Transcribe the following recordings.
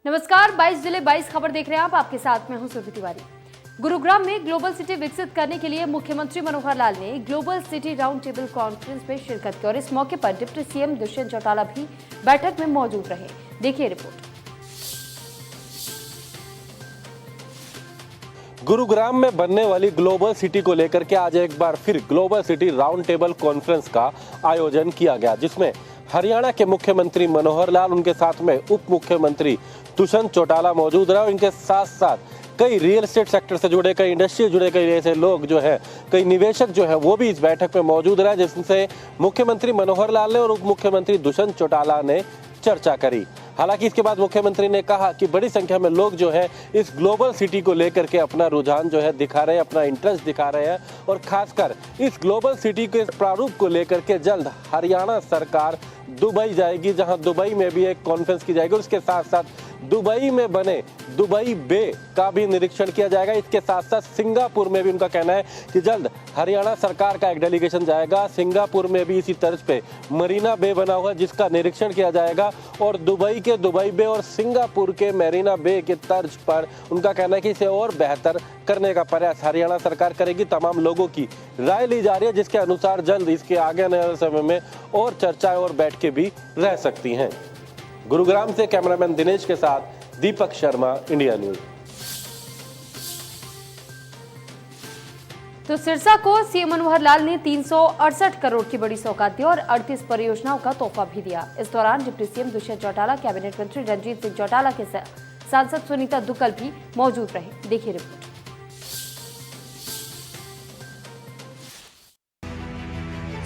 नमस्कार, 22 जिले 22 खबर देख रहे हैं आप। आपके साथ मैं हूं सुरभि तिवारी। गुरुग्राम में ग्लोबल सिटी विकसित करने के लिए मुख्यमंत्री मनोहर लाल ने global city round table conference में शिरकत की और इस मौके पर डिप्टी सीएम दुष्यंत चौटाला भी बैठक में मौजूद रहे। देखिए रिपोर्ट। गुरुग्राम में बनने वाली ग्लोबल सिटी को लेकर के आज एक बार फिर global city round table conference का आयोजन किया गया, जिसमें हरियाणा के मुख्यमंत्री मनोहर लाल, उनके साथ में उप मुख्यमंत्री दुष्यंत चौटाला मौजूद रहे। इनके साथ साथ कई रियल एस्टेट सेक्टर से जुड़े, कई इंडस्ट्री से जुड़े, कई ऐसे लोग जो है, कई निवेशक जो है, वो भी इस बैठक में मौजूद रहे, जिससे मुख्यमंत्री मनोहर लाल ने और उप मुख्यमंत्री दुष्यंत चौटाला ने चर्चा करी। हालांकि इसके बाद मुख्यमंत्री ने कहा कि बड़ी संख्या में लोग जो है इस ग्लोबल सिटी को लेकर के अपना रुझान जो है दिखा रहे हैं, अपना इंटरेस्ट दिखा रहे हैं और खासकर इस ग्लोबल सिटी के प्रारूप को लेकर के जल्द हरियाणा सरकार दुबई जाएगी, जहां दुबई में भी एक कॉन्फ्रेंस की जाएगी। उसके साथ साथ दुबई में बने दुबई बे का भी निरीक्षण किया जाएगा। इसके साथ साथ सिंगापुर में भी उनका कहना है कि जल्द हरियाणा सरकार का एक डेलीगेशन जाएगा। सिंगापुर में भी इसी तर्ज पे मरीना बे बना हुआ है, जिसका निरीक्षण किया जाएगा और दुबई के दुबई बे और सिंगापुर के मरीना बे के तर्ज पर उनका कहना है कि इसे और बेहतर करने का प्रयास हरियाणा सरकार करेगी। तमाम लोगों की राय ली जा रही है, जिसके अनुसार जल्द इसके आगे आने वाले समय में और चर्चाएं और बैठकें भी रह सकती हैं। गुरुग्राम से कैमरामैन दिनेश के साथ दीपक शर्मा, इंडिया न्यूज। तो सिरसा को सीएम मनोहर लाल ने 368 करोड़ की बड़ी सौगात दी और 38 परियोजनाओं का तोहफा भी दिया। इस दौरान deputy CM Dushyant Chautala, cabinet मंत्री रणजीत सिंह चौटाला के सांसद सुनीता दुग्गल भी मौजूद रहे। देखिए रिपोर्ट।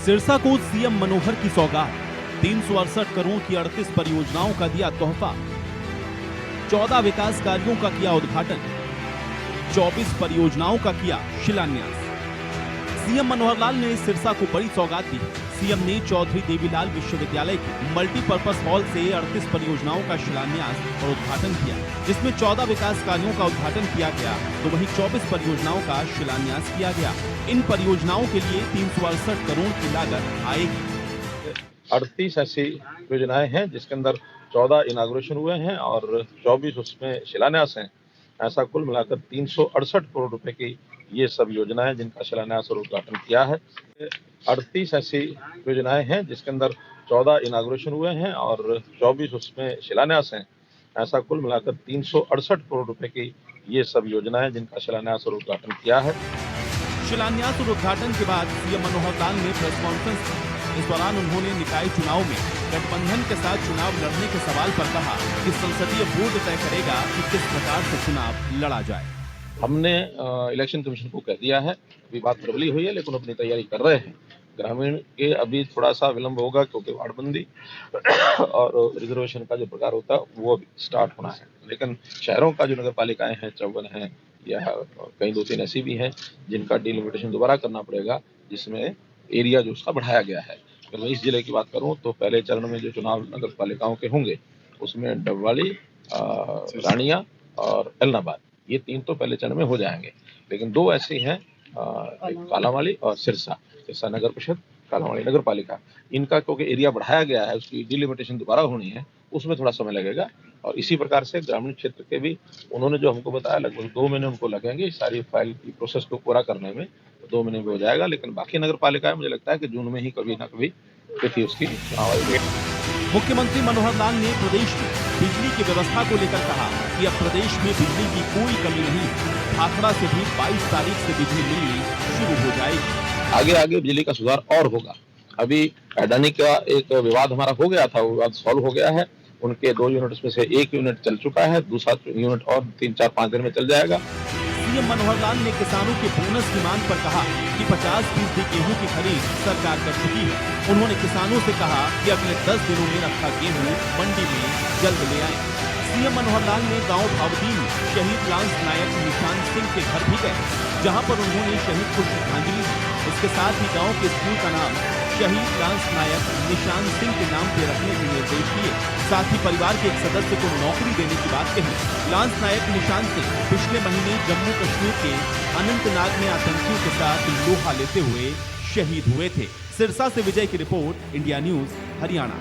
सिरसा को सीएम मनोहर की सौगात, 368 करोड़ की 38 परियोजनाओं का दिया तोहफा, 14 विकास कार्यों का किया उद्घाटन, 24 परियोजनाओं का किया शिलान्यास। सीएम मनोहर लाल ने सिरसा को बड़ी सौगात दी। सीएम ने चौधरी देवीलाल विश्वविद्यालय के मल्टीपर्पज हॉल से 38 परियोजनाओं का शिलान्यास और उद्घाटन किया, जिसमें 14 विकास कार्यों का उद्घाटन किया गया, तो वहीं 24 परियोजनाओं का शिलान्यास किया गया। इन परियोजनाओं के लिए 368 करोड़ की लागत आएगी। 38 ऐसी योजनाएं हैं जिसके अंदर 14 इनाग्रेशन हुए हैं और 24 उसमें शिलान्यास हैं। ऐसा कुल मिलाकर 368 करोड़ रुपए की ये सब योजनाएं जिनका शिलान्यास और उद्घाटन किया है। 38 ऐसी योजनाएं हैं जिसके अंदर 14 इनाग्रेशन हुए हैं और 24 उसमें शिलान्यास हैं। ऐसा कुल मिलाकर 368 करोड़ रुपए की ये सब योजनाएं जिनका शिलान्यास और उद्घाटन किया है। शिलान्यास और उद्घाटन के बाद सीएम मनोहर लाल ने प्रेस कॉन्फ्रेंस की। इस दौरान उन्होंने निकाय चुनाव में गठबंधन के साथ चुनाव लड़ने के सवाल पर कहा कि संसदीय बोर्ड तय करेगा कि किस प्रकार से चुनाव लड़ा जाए। हमने इलेक्शन कमीशन को कह दिया है, अभी बात प्रबली हुई है लेकिन अपनी तैयारी कर रहे हैं। ग्रामीण के अभी थोड़ा सा विलंब होगा क्योंकि वार्डबंदी और रिजर्वेशन का जो प्रकार होता है वो अभी स्टार्ट होना है, लेकिन शहरों का जो नगर पालिकाएं हैं 54 हैं या कहीं 2-3 ऐसी भी हैं जिनका डिलिमिटेशन दोबारा करना पड़ेगा, जिसमें एरिया जो उसका बढ़ाया गया है। अगर मैं इस जिले की बात करूं तो पहले चरण में जो चुनाव नगर पालिकाओं के होंगे उसमें डबवाली, रानिया और एलनाबाद, ये 3 तो पहले चरण में हो जाएंगे, लेकिन 2 ऐसी हैं, कालांवाली और सिरसा नगर परिषद, कालांवाली नगर पालिका, इनका क्योंकि एरिया बढ़ाया गया है, उसकी डिलिमिटेशन दोबारा होनी है, उसमें थोड़ा समय लगेगा। और इसी प्रकार से ग्रामीण क्षेत्र के भी उन्होंने जो हमको बताया लगभग 2 महीने उनको लगेंगे सारी फाइल की प्रोसेस को पूरा करने में, 2 महीने में हो जाएगा। लेकिन बाकी नगर पालिकाएं मुझे लगता है कि जून में ही कभी ना कभी तिथि उसकी चुनाव आएगी। मुख्यमंत्री मनोहर लाल ने प्रदेश में बिजली की व्यवस्था को लेकर कहा कि अब प्रदेश में बिजली की कोई कमी नहीं, भाखड़ा से भी 22 तारीख से बिजली मिलनी शुरू हो जाएगी। आगे बिजली का सुधार और होगा। अभी अडानी का एक विवाद हमारा हो गया था, वो विवाद सॉल्व हो गया है। उनके 2 यूनिट्स में से 1 यूनिट चल चुका है, दूसरा यूनिट और 3-4-5 दिन में चल जाएगा। सीएम मनोहर लाल ने किसानों के बोनस की मांग पर कहा कि 50% गेहूं की खरीद सरकार कर चुकी है। उन्होंने किसानों से कहा कि अगले 10 दिनों में रखा गेहूं मंडी में जल्द ले आए। सीएम मनोहर लाल ने गांव भावदीन में शहीद लांस नायक निशान सिंह के घर भी गए, जहां पर उन्होंने शहीद को श्रद्धांजलि दी। इसके साथ ही गांव के स्कूल का नाम शहीद लांस नायक निशान सिंह के नाम पे रखने के निर्देश दिए। साथ ही परिवार के एक सदस्य को नौकरी देने की बात कही। लांस नायक निशान सिंह पिछले महीने जम्मू कश्मीर के अनंतनाग में आतंकियों के साथ लोहा लेते हुए शहीद हुए थे। सिरसा से विजय की report, India news Haryana.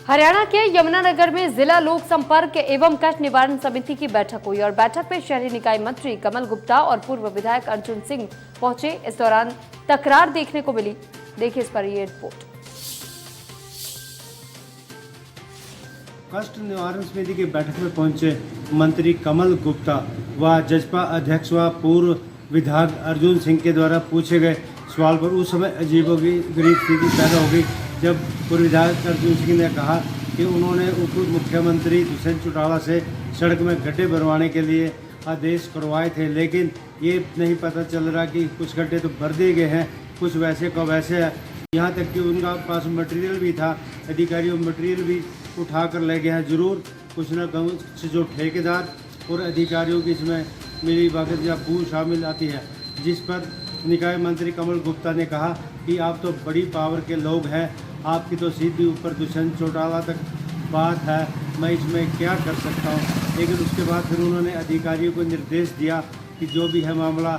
Haryana के यमुनानगर में जिला लोक संपर्क एवं कष्ट निवारण समिति की बैठक हुई और बैठक में शहरी निकाय मंत्री कमल गुप्ता और पूर्व विधायक अर्जुन सिंह पहुंचे। इस दौरान तकरार देखने को मिली। देखिए इस पर ये रिपोर्ट। कष्ट निवारण समिति की बैठक में पहुंचे मंत्री कमल गुप्ता व जजपा अध्यक्ष व पूर्व विधायक अर्जुन सिंह के द्वारा पूछे गए सवाल पर उस समय अजीबोगरीब स्थिति पैदा हो गई जब पूर्व विधायक अर्जुन सिंह ने कहा कि उन्होंने उप मुख्यमंत्री दुष्यंत चौटाला से सड़क में गड्ढे भरवाने के लिए आदेश करवाए थे, लेकिन ये नहीं पता चल रहा कि कुछ गड्ढे तो भर दिए गए हैं, कुछ वैसे को वैसे है। यहाँ तक कि उनका पास मटेरियल भी था, अधिकारी मटेरियल भी उठा कर ले गए हैं। जरूर कुछ न कुछ जो ठेकेदार और अधिकारियों की इसमें मिली भगत या भू शामिल आती है, जिस पर निकाय मंत्री कमल गुप्ता ने कहा कि आप तो बड़ी पावर के लोग हैं, आपकी तो सीधी ऊपर दुष्यंत चौटाला तक बात है, मैं इसमें क्या कर सकता हूँ। लेकिन उसके बाद फिर उन्होंने अधिकारियों को निर्देश दिया कि जो भी है मामला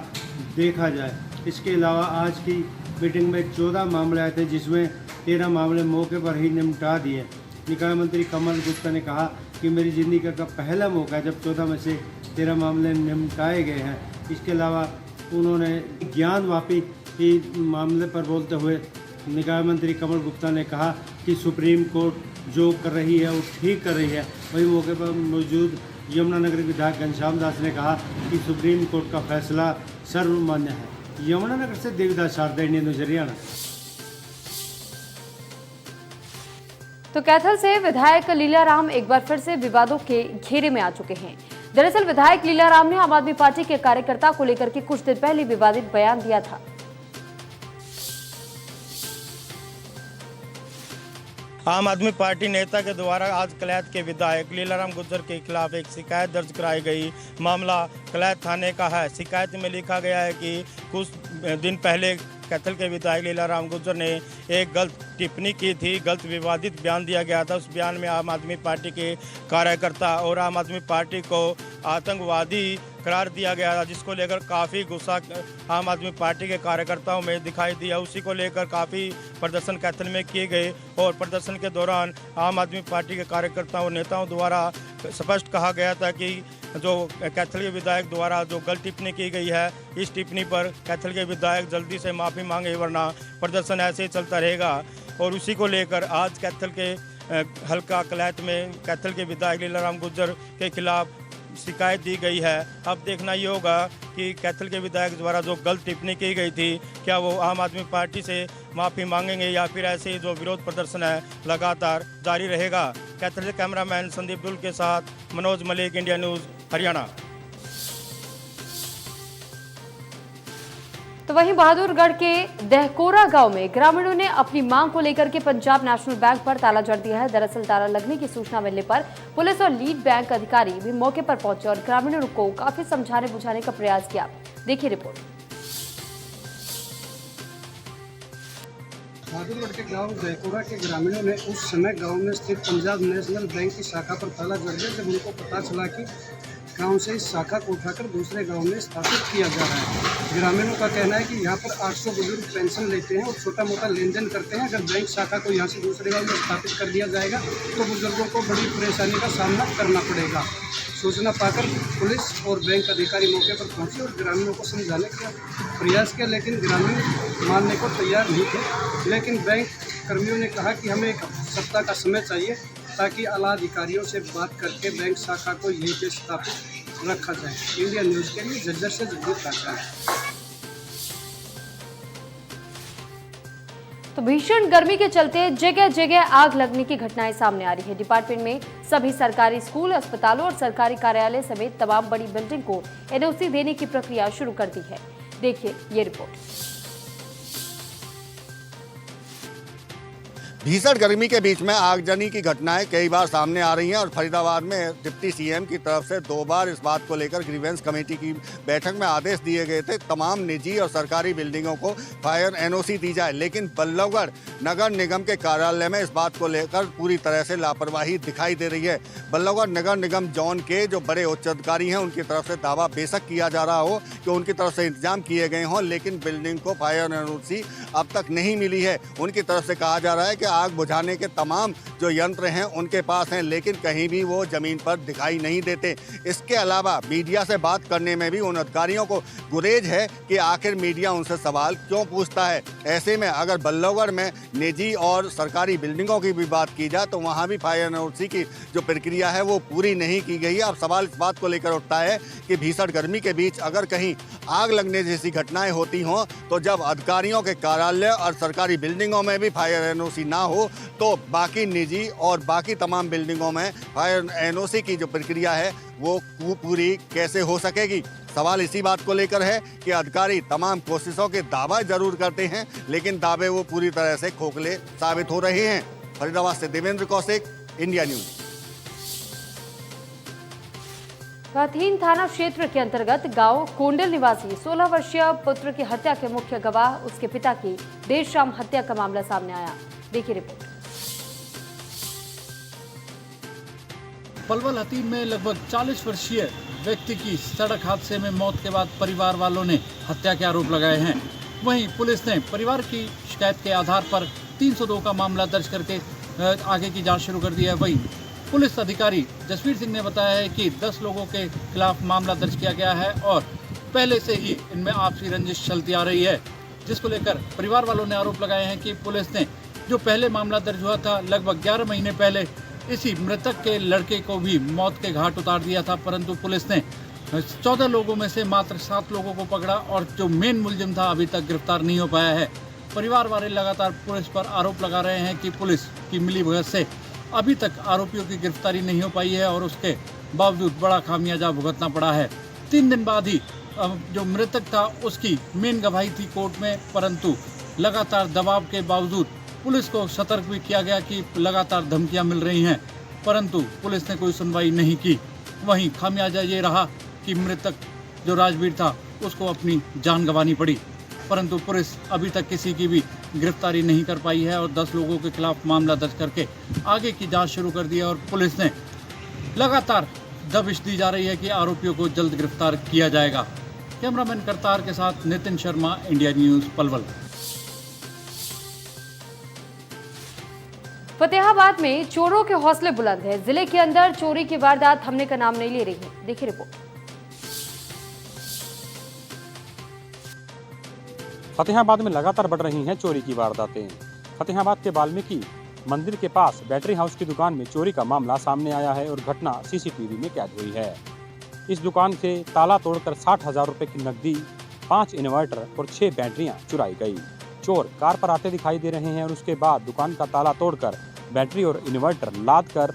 देखा जाए। इसके अलावा आज की मीटिंग में 14 मामले आए थे, जिसमें 13 मामले मौके पर ही निपटा दिए। निकाय मंत्री कमल गुप्ता ने कहा कि मेरी ज़िंदगी का पहला मौका है जब 14 में से 13 मामले निपटाए गए हैं। इसके अलावा उन्होंने ज्ञानवापी के मामले पर बोलते हुए निकाय मंत्री कमल गुप्ता ने कहा कि सुप्रीम कोर्ट जो कर रही है वो ठीक कर रही है। वही मौके पर मौजूद यमुनानगर विधायक घनश्याम दास ने कहा कि सुप्रीम कोर्ट का फैसला सर्वमान्य है। यमुनानगर से देवदास शारदा, इंडियन न्यूज़, हरियाणा। तो कैथल से विधायक लीलाराम एक बार फिर से विवादों के घेरे में आ चुके हैं। दरअसल विधायक लीलाराम ने आम आदमी पार्टी के कार्यकर्ता को लेकर के कुछ दिन पहले विवादित बयान दिया था। आम आदमी पार्टी नेता के द्वारा आज कलैत के विधायक लीलाराम गुर्जर के खिलाफ एक शिकायत दर्ज कराई गई। मामला कलैत थाने का है। शिकायत में लिखा गया है कि कुछ दिन पहले कैथल के विधायक लीलाराम गुर्जर ने एक गलत टिप्पणी की थी, गलत विवादित बयान दिया गया था। उस बयान में आम आदमी पार्टी के कार्यकर्ता और आम आदमी पार्टी को आतंकवादी करार दिया गया था, जिसको लेकर काफ़ी गुस्सा आम आदमी पार्टी के कार्यकर्ताओं में दिखाई दिया। उसी को लेकर काफ़ी प्रदर्शन कैथल में किए गए और प्रदर्शन के दौरान आम आदमी पार्टी के कार्यकर्ताओं और नेताओं द्वारा स्पष्ट कहा गया था कि जो कैथल के विधायक द्वारा जो गलत टिप्पणी की गई है, इस टिप्पणी पर कैथल के विधायक जल्दी से माफ़ी मांगे, वरना प्रदर्शन ऐसे ही चलता रहेगा। और उसी को लेकर आज कैथल के हल्का कलैत में कैथल के विधायक लीलाराम गुर्जर के खिलाफ शिकायत दी गई है। अब देखना ये होगा कि कैथल के विधायक द्वारा जो गलत टिप्पणी की गई थी, क्या वो आम आदमी पार्टी से माफ़ी मांगेंगे या फिर ऐसे ही जो विरोध प्रदर्शन है लगातार जारी रहेगा। कैथल से कैमरामैन संदीप दुल के साथ मनोज मलिक, इंडिया न्यूज़, हरियाणा। तो वहीं बहादुरगढ़ के दहकोरा गांव में ग्रामीणों ने अपनी मांग को लेकर के पंजाब नेशनल बैंक पर ताला जड़ दिया है। दरअसल ताला लगने की सूचना मिलने पर पुलिस और लीड बैंक अधिकारी भी मौके पर पहुंचे और ग्रामीणों को काफी समझाने बुझाने का प्रयास किया। देखिए रिपोर्ट। बहादुरगढ़ के गांव दहकोरा के ग्रामीणों ने उस समय गांव में स्थित पंजाब नेशनल बैंक की शाखा पर ताला जड़ दिया जब उनको पता चला कि गांव से इस शाखा को उठाकर दूसरे गांव में स्थापित किया जा रहा है। ग्रामीणों का कहना है कि यहाँ पर 800 बुजुर्ग पेंशन लेते हैं और छोटा मोटा लेन देन करते हैं। अगर बैंक शाखा को यहाँ से दूसरे गांव में स्थापित कर दिया जाएगा तो बुजुर्गों को बड़ी परेशानी का सामना करना पड़ेगा। सूचना पाकर पुलिस और बैंक अधिकारी मौके पर पहुंचे और ग्रामीणों को समझाने का प्रयास किया, लेकिन ग्रामीण मानने को तैयार नहीं थे। लेकिन बैंक कर्मियों ने कहा कि हमें एक सप्ताह का समय चाहिए ताकि आला अधिकारियों से बात करके बैंक शाखा को यहीं पे स्थापित रखा जाए। इंडिया न्यूज़ के लिए झज्जर से जगदीप काका। तो भीषण गर्मी के चलते जगह जगह आग लगने की घटनाएं सामने आ रही है। डिपार्टमेंट में सभी सरकारी स्कूल, अस्पतालों और सरकारी कार्यालय समेत तमाम बड़ी बिल्डिंग को एनओसी देने की प्रक्रिया शुरू कर दी है। देखिए ये रिपोर्ट। भीषण गर्मी के बीच में आगजनी की घटनाएं कई बार सामने आ रही हैं और फरीदाबाद में डिप्टी सीएम की तरफ से 2 बार इस बात को लेकर ग्रीवेंस कमेटी की बैठक में आदेश दिए गए थे तमाम निजी और सरकारी बिल्डिंगों को फायर एनओसी दी जाए, लेकिन बल्लभगढ़ नगर निगम के कार्यालय में इस बात को लेकर पूरी तरह से लापरवाही दिखाई दे रही है। बल्लभगढ़ नगर निगम जोन के जो बड़े उच्च अधिकारी हैं उनकी तरफ से दावा बेशक किया जा रहा हो कि उनकी तरफ से इंतजाम किए गए हों, लेकिन बिल्डिंग को फायर एनओसी अब तक नहीं मिली है। उनकी तरफ से कहा जा रहा है कि आग बुझाने के तमाम जो यंत्र हैं उनके पास हैं, लेकिन कहीं भी वो ज़मीन पर दिखाई नहीं देते। इसके अलावा मीडिया से बात करने में भी उन अधिकारियों को गुरेज है कि आखिर मीडिया उनसे सवाल क्यों पूछता है। ऐसे में अगर बल्लभगढ़ में निजी और सरकारी बिल्डिंगों की भी बात की जाए तो वहाँ भी फायर एनओसी की जो प्रक्रिया है वो पूरी नहीं की गई है। अब सवाल इस बात को लेकर उठता है कि भीषण गर्मी के बीच अगर कहीं आग लगने जैसी घटनाएं होती हों तो जब अधिकारियों के कार्यालय और सरकारी बिल्डिंगों में भी फायर एनओसी ना हो तो बाकी निजी और बाकी तमाम बिल्डिंगों में फायर एनओसी की जो प्रक्रिया है वो पूरी कैसे हो सकेगी। सवाल इसी बात को लेकर है कि अधिकारी तमाम कोशिशों के दावा जरूर करते हैं, लेकिन दावे वो पूरी तरह से खोखले साबित हो रहे हैं। फरीदाबाद से देवेंद्र कौशिक, इंडिया न्यूज। काथीन थाना क्षेत्र के अंतर्गत गांव कोंडल निवासी 16 वर्षीय पुत्र की हत्या के मुख्य गवाह उसके पिता की देर शाम हत्या का मामला सामने आया। देखिए रिपोर्ट। पलवल हतीम में लगभग 40 वर्षीय व्यक्ति की सड़क हादसे में मौत के बाद परिवार वालों ने हत्या के आरोप लगाए हैं। वहीं पुलिस ने परिवार की शिकायत के आधार पर 302 का मामला दर्ज करके आगे की जांच शुरू कर दी है। वहीं पुलिस अधिकारी जसवीर सिंह ने बताया है कि 10 लोगों के खिलाफ मामला दर्ज किया गया है और पहले से ही इनमें आपसी रंजिश चलती आ रही है, जिसको लेकर परिवार वालों ने आरोप लगाए हैं कि पुलिस ने जो पहले मामला दर्ज हुआ था लगभग 11 महीने पहले इसी मृतक के लड़के को भी मौत के घाट उतार दिया था, परंतु पुलिस ने 14 लोगों में से मात्र 7 लोगों को पकड़ा और जो मेन मुलजिम था अभी तक गिरफ्तार नहीं हो पाया है। परिवार वाले लगातार पुलिस पर आरोप लगा रहे हैं कि पुलिस की मिलीभगत से अभी तक आरोपियों की गिरफ्तारी नहीं हो पाई है और उसके बावजूद बड़ा खामियाजा भुगतना पड़ा है। 3 दिन बाद ही जो मृतक था उसकी मेन गवाही थी कोर्ट में, परंतु लगातार दबाव के बावजूद पुलिस को सतर्क भी किया गया कि लगातार धमकियां मिल रही हैं, परंतु पुलिस ने कोई सुनवाई नहीं की। वहीं खामियाजा ये रहा कि मृतक जो राजवीर था उसको अपनी जान गंवानी पड़ी, परंतु पुलिस अभी तक किसी की भी गिरफ्तारी नहीं कर पाई है और 10 लोगों के खिलाफ मामला दर्ज करके आगे की जांच शुरू कर दी है और पुलिस ने लगातार दबिश दी जा रही है कि आरोपियों को जल्द गिरफ्तार किया जाएगा। कैमरामैन करतार के साथ नितिन शर्मा, इंडिया न्यूज, पलवल। फतेहाबाद में चोरों के हौसले बुलंद है। जिले के अंदर चोरी की वारदात थमने का नाम नहीं ले रही है। देखिए रिपोर्ट। फतेहाबाद में लगातार बढ़ रही हैं चोरी की वारदातें। फतेहाबाद के वाल्मीकि मंदिर के पास बैटरी हाउस की दुकान में चोरी का मामला सामने आया है और घटना सीसीटीवी में कैद हुई है। इस दुकान से ताला तोड़कर 60,000 रुपए की नकदी, 5 इन्वर्टर और 6 बैटरियां चुराई गई। चोर कार पर आते दिखाई दे रहे हैं और उसके बाद दुकान का ताला तोड़कर बैटरी और इन्वर्टर लाद कर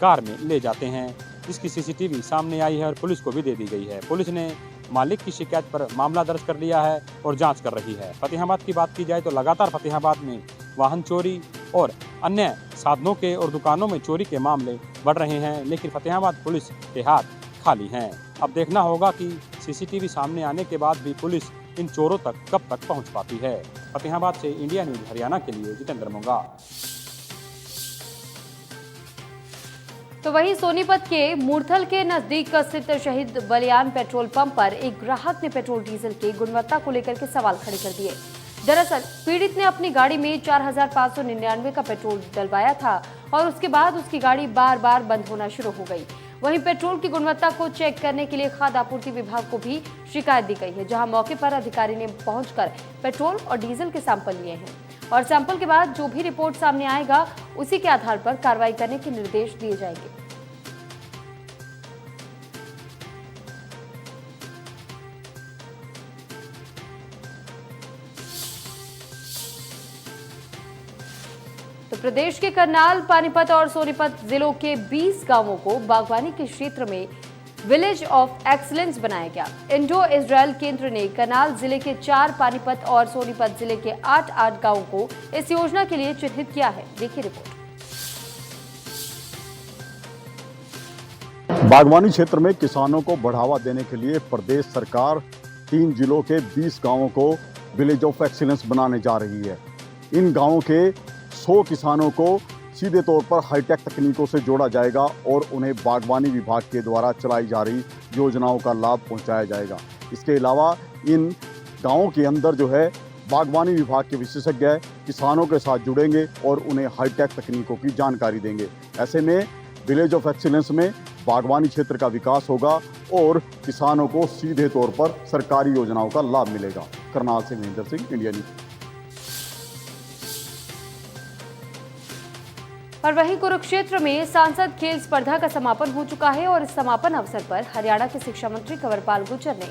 कार में ले जाते हैं। इसकी सीसीटीवी सामने आई है और पुलिस को भी दे दी गई है। पुलिस ने मालिक की शिकायत पर मामला दर्ज कर लिया है और जांच कर रही है। फतेहाबाद की बात की जाए तो लगातार फतेहाबाद में वाहन चोरी और अन्य साधनों के और दुकानों में चोरी के मामले बढ़ रहे हैं, लेकिन फतेहाबाद पुलिस के हाथ खाली हैं। अब देखना होगा कि सीसीटीवी सामने आने के बाद भी पुलिस इन चोरों तक कब तक पहुंच पाती है। फतेहाबाद से इंडिया न्यूज हरियाणा के लिए जितेंद्र मोंगा। तो वहीं सोनीपत के मूर्थल के नजदीक स्थित शहीद बलियान पेट्रोल पंप पर एक ग्राहक ने पेट्रोल डीजल की गुणवत्ता को लेकर के सवाल खड़े कर दिए। दरअसल पीड़ित ने अपनी गाड़ी में 4,599 का पेट्रोल डलवाया था और उसके बाद उसकी गाड़ी बार बार बंद होना शुरू हो गई। वहीं पेट्रोल की गुणवत्ता को चेक करने के लिए खाद्य आपूर्ति विभाग को भी शिकायत दी गई है, जहां मौके पर अधिकारी ने पहुंचकर पेट्रोल और डीजल के सैंपल लिए हैं और सैंपल के बाद जो भी रिपोर्ट सामने आएगा उसी के आधार पर कार्रवाई करने के निर्देश दिए जाएंगे। तो प्रदेश के करनाल, पानीपत और सोनीपत जिलों के 20 गांवों को बागवानी के क्षेत्र में विलेज ऑफ एक्सीलेंस बनाया गया। इंडो इजराइल केंद्र ने करनाल जिले के 4, पानीपत और सोनीपत जिले के 8 गांवों को इस योजना के लिए चिन्हित किया है। देखिए रिपोर्ट। बागवानी क्षेत्र में किसानों को बढ़ावा देने के लिए प्रदेश सरकार 3 जिलों के 20 गांवों को विलेज ऑफ एक्सीलेंस बनाने जा रही है। इन गांवों के 100 किसानों को सीधे तौर पर हाईटेक तकनीकों से जोड़ा जाएगा और उन्हें बागवानी विभाग के द्वारा चलाई जा रही योजनाओं का लाभ पहुंचाया जाएगा। इसके अलावा इन गांवों के अंदर जो है बागवानी विभाग के विशेषज्ञ किसानों के साथ जुड़ेंगे और उन्हें हाईटेक तकनीकों की जानकारी देंगे। ऐसे में विलेज ऑफ एक्सीलेंस में बागवानी क्षेत्र का विकास होगा और किसानों को सीधे तौर पर सरकारी योजनाओं का लाभ मिलेगा। करनाल से महेंद्र सिंह, इंडिया न्यूज। और वहीं कुरुक्षेत्र में सांसद खेल स्पर्धा का समापन हो चुका है और इस समापन अवसर पर हरियाणा के शिक्षा मंत्री कंवरपाल गुर्जर ने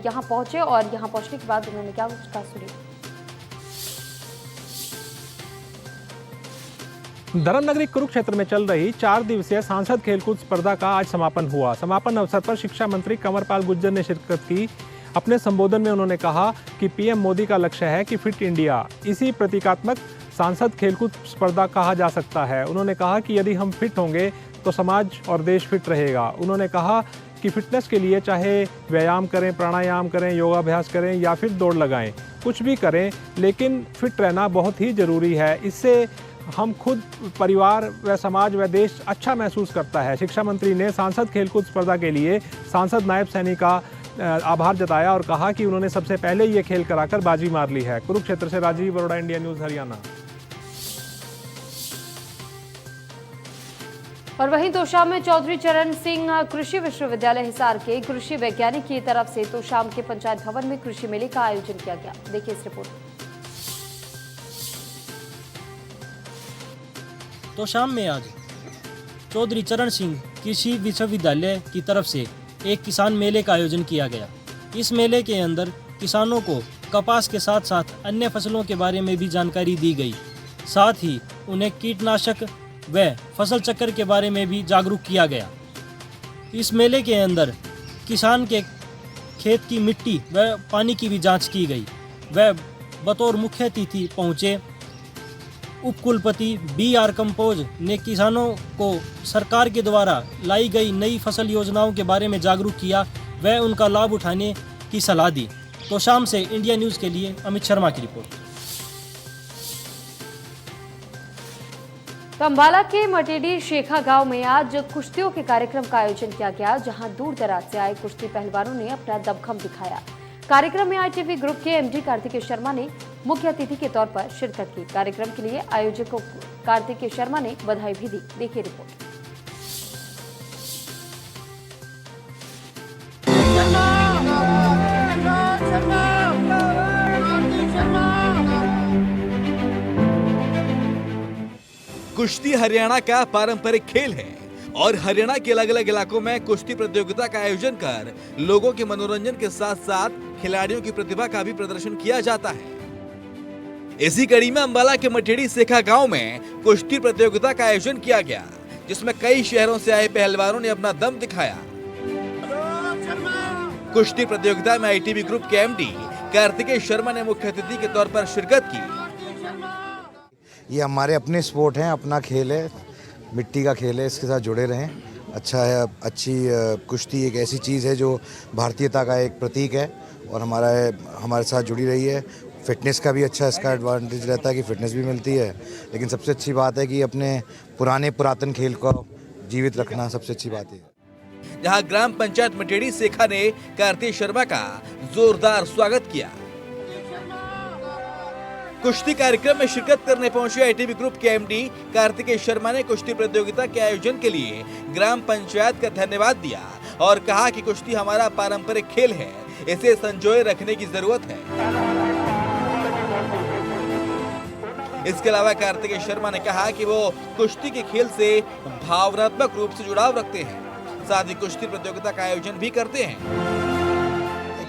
यहां पहुंचे और यहां पहुंचने के बाद उन्होंने क्या कहा, सुनिए। धर्मनगरी कुरुक्षेत्र में चल रही 4 दिवसीय सांसद खेलकूद स्पर्धा का आज समापन हुआ। समापन अवसर पर शिक्षा मंत्री कंवरपाल गुर्जर ने शिरकत की। अपने संबोधन में उन्होंने कहा कि पीएम मोदी का लक्ष्य है कि फिट इंडिया, इसी प्रतीकात्मक सांसद खेलकूद स्पर्धा कहा जा सकता है। उन्होंने कहा कि यदि हम फिट होंगे तो समाज और देश फिट रहेगा। उन्होंने कहा कि फिटनेस के लिए चाहे व्यायाम करें, प्राणायाम करें, योगाभ्यास करें या फिर दौड़ लगाएं, कुछ भी करें, लेकिन फिट रहना बहुत ही ज़रूरी है। इससे हम खुद, परिवार व समाज व देश अच्छा महसूस करता है। शिक्षा मंत्री ने सांसद खेलकूद स्पर्धा के लिए सांसद नायब सैनी का आभार जताया और कहा कि उन्होंने सबसे पहले ये खेल कराकर बाजी मार ली है। कुरुक्षेत्र से राजीव बरोड़ा, इंडिया न्यूज़, हरियाणा। और वहीं तोशाम में चौधरी चरण सिंह कृषि विश्वविद्यालय हिसार के कृषि वैज्ञानिक की तरफ से तोशाम के पंचायत भवन में कृषि मेले का आयोजन किया गया। देखिए इस रिपोर्ट। तोशाम में आज चौधरी चरण सिंह कृषि विश्वविद्यालय की तरफ से एक किसान मेले का आयोजन किया गया। इस मेले के अंदर किसानों को कपास के साथ साथ अन्य फसलों के बारे में भी जानकारी दी गई। साथ ही उन्हें कीटनाशक व फसल चक्र के बारे में भी जागरूक किया गया। इस मेले के अंदर किसान के खेत की मिट्टी व पानी की भी जांच की गई। वह बतौर मुख्य अतिथि पहुंचे उपकुलपति BR कंपोज ने किसानों को सरकार के द्वारा लाई गई नई फसल योजनाओं के बारे में जागरूक किया व उनका लाभ उठाने की सलाह दी। तो शाम से इंडिया न्यूज़ के लिए अमित शर्मा की रिपोर्ट। तो अम्बाला के मटेडी शेखा गांव में आज कुश्तियों के कार्यक्रम का आयोजन किया गया, जहां दूर दराज से आए कुश्ती पहलवानों ने अपना दबदबा दिखाया। कार्यक्रम में ITV ग्रुप के MD कार्तिकेय शर्मा ने मुख्य अतिथि के तौर पर शिरकत की। कार्यक्रम के लिए आयोजकों कार्तिकेय शर्मा ने बधाई भी दी। देखिए रिपोर्ट। कुश्ती हरियाणा का पारंपरिक खेल है और हरियाणा के अलग अलग इलाकों में कुश्ती प्रतियोगिता का आयोजन कर लोगों के मनोरंजन के साथ साथ खिलाड़ियों की प्रतिभा का भी प्रदर्शन किया जाता है। इसी कड़ी में अम्बाला के मटेड़ी शेखा गांव में कुश्ती प्रतियोगिता का आयोजन किया गया, जिसमें कई शहरों से आए पहलवानों ने अपना दम दिखाया। कुश्ती प्रतियोगिता में ITV ग्रुप के MD कार्तिकेय शर्मा ने मुख्य अतिथि के तौर पर शिरकत की। ये हमारे अपने स्पोर्ट हैं, अपना खेल है, मिट्टी का खेल है, इसके साथ जुड़े रहें। अच्छा है, अच्छी कुश्ती एक ऐसी चीज़ है जो भारतीयता का एक प्रतीक है और हमारे साथ जुड़ी रही है। फिटनेस का भी अच्छा इसका एडवांटेज रहता है कि फिटनेस भी मिलती है, लेकिन सबसे अच्छी बात है कि अपने पुरातन खेल को जीवित रखना सबसे अच्छी बात है। जहां ग्राम पंचायत मटेड़ी शेखा ने कार्तिकेय शर्मा का जोरदार स्वागत किया। कुश्ती कार्यक्रम में शिरकत करने पहुंचे ITV ग्रुप के MD कार्तिकेय शर्मा ने कुश्ती प्रतियोगिता के आयोजन के लिए ग्राम पंचायत का धन्यवाद दिया और कहा कि कुश्ती हमारा पारंपरिक खेल है, इसे संजोए रखने की जरूरत है। इसके अलावा कार्तिकेय शर्मा ने कहा कि वो कुश्ती के खेल से भावनात्मक रूप से जुड़ाव रखते हैं, साथ ही कुश्ती प्रतियोगिता का आयोजन भी करते हैं।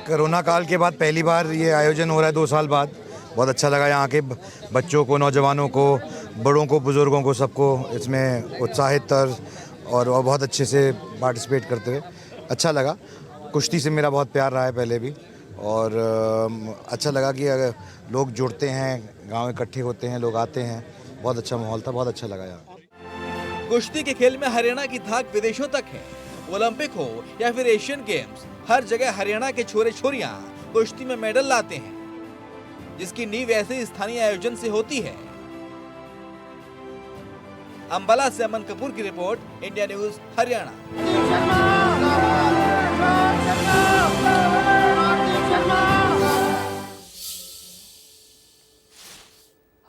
कोरोना काल के बाद पहली बार ये आयोजन हो रहा है 2 साल बाद। बहुत अच्छा लगा, यहाँ के बच्चों को, नौजवानों को, बड़ों को, बुजुर्गों को, सबको इसमें उत्साहित और बहुत अच्छे से पार्टिसिपेट करते हुए अच्छा लगा। कुश्ती से मेरा बहुत प्यार रहा है पहले भी और अच्छा लगा कि अगर लोग जुड़ते हैं, गांव इकट्ठे होते हैं, लोग आते हैं, बहुत अच्छा माहौल था, बहुत अच्छा लगा यहाँ। कुश्ती के खेल में हरियाणा की धाक विदेशों तक है। ओलंपिक हो या फिर एशियन गेम्स, हर जगह हरियाणा के छोरे छोरियां कुश्ती में मेडल लाते हैं, जिसकी नींव ऐसे स्थानीय आयोजन से होती है। अंबाला से अमन कपूर की रिपोर्ट, इंडिया न्यूज़ हरियाणा।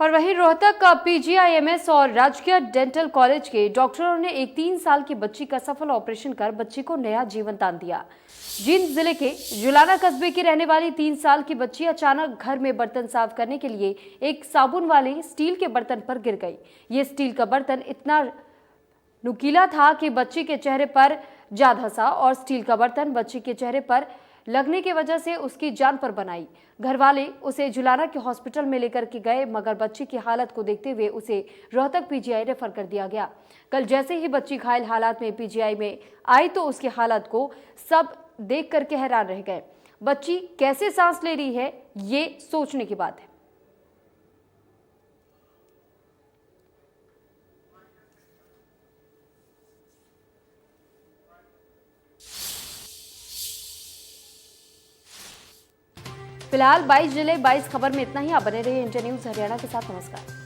और वहीं रोहतक का PGIMS और राजकीय डेंटल कॉलेज के डॉक्टरों ने एक 3 साल की बच्ची का सफल ऑपरेशन कर बच्ची को नया जीवन दान दिया। जींद जिले के जुलाना कस्बे की रहने वाली 3 साल की बच्ची अचानक घर में बर्तन साफ करने के लिए एक साबुन वाले स्टील के बर्तन पर गिर गई। ये स्टील का बर्तन इतना नुकीला था कि बच्ची के चेहरे पर जा धंसा और स्टील का बर्तन बच्ची के चेहरे पर लगने की वजह से उसकी जान पर बनाई। घर वाले उसे जुलाना के हॉस्पिटल में लेकर के गए, मगर बच्ची की हालत को देखते हुए उसे रोहतक PGI रेफर कर दिया गया। कल जैसे ही बच्ची घायल हालात में PGI में आई तो उसकी हालत को सब देख करके हैरान रह गए। बच्ची कैसे सांस ले रही है, ये सोचने की बात है। फिलहाल 22 जिले 22 खबर में इतना ही। आप बने रहिए इंडिया न्यूज हरियाणा के साथ। नमस्कार।